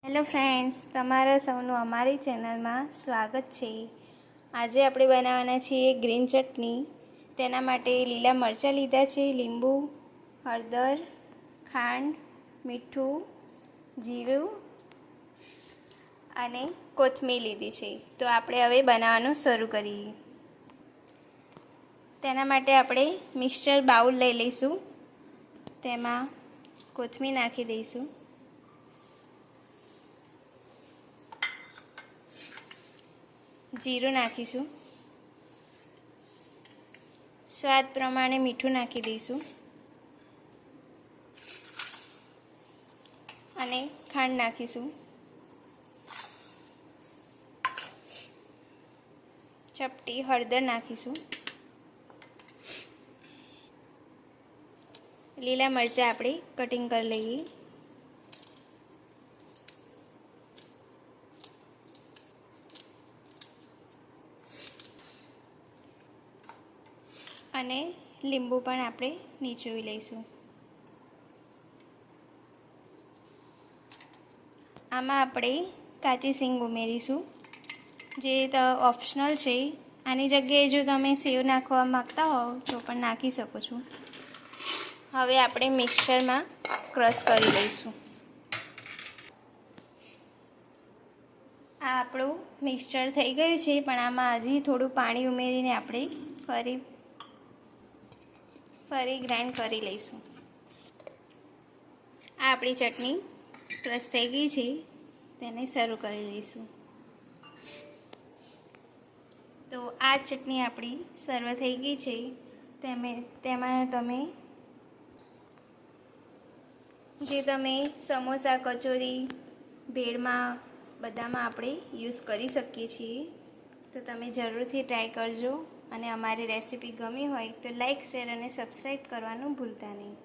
Hello friends, તમારા સૌનું અમારી ચેનલમાં સ્વાગત છે। આજે આપણે બનાવવાના છીએ ગ્રીન ચટણી। તેના માટે લીલા મરચાં લીધા છે, લીંબુ, હળદર, ખાંડ, મીઠું, જીરું અને કોથમીર લીધી છે। તો આપણે હવે બનાવવાનું શરૂ કરીએ। તેના માટે આપણે મિક્સર બાઉલ લઈ લઈશું। તેમાં કોથમીર નાખી દઈશું, જીરું નાખીશું, સ્વાદ પ્રમાણે મીઠું નાખી દઈશું અને ખાંડ નાખીશું। ચપટી હળદર નાખીશું, લીલા મરચાં આપણે કટિંગ કરી લઈએ, અને લીંબુ પણ આપણે નીચોવી લઈશું। આમાં આપણે કાચી સિંગ ઉમેરીશું, જે તો ઓપ્શનલ છે। આની જગ્યાએ જો તમે સેવ નાખવા માગતા હોવ તો પણ નાખી શકો છો। હવે આપણે મિક્સરમાં ક્રશ કરી લઈશું। આ આપણું મિક્સચર થઈ ગયું છે, પણ આમાં હજી થોડું પાણી ઉમેરીને આપણે ફરી ગ્રાઇન્ડ કરી લઈશું। આ આપણી ચટણી ક્રશ થઈ ગઈ છે, તેને સર્વ કરી લઈશું। તો આ ચટણી આપણી સર્વ થઈ ગઈ છે। તેમાં તમે સમોસા, કચોરી, ભેળમાં બધામાં આપણે યુઝ કરી શકીએ છીએ। તો તમે જરૂરથી ટ્રાય કરજો, અને અમારી રેસીપી ગમી હોય તો લાઈક, શેર અને સબસ્ક્રાઈબ કરવાનું ભૂલતા નહીં।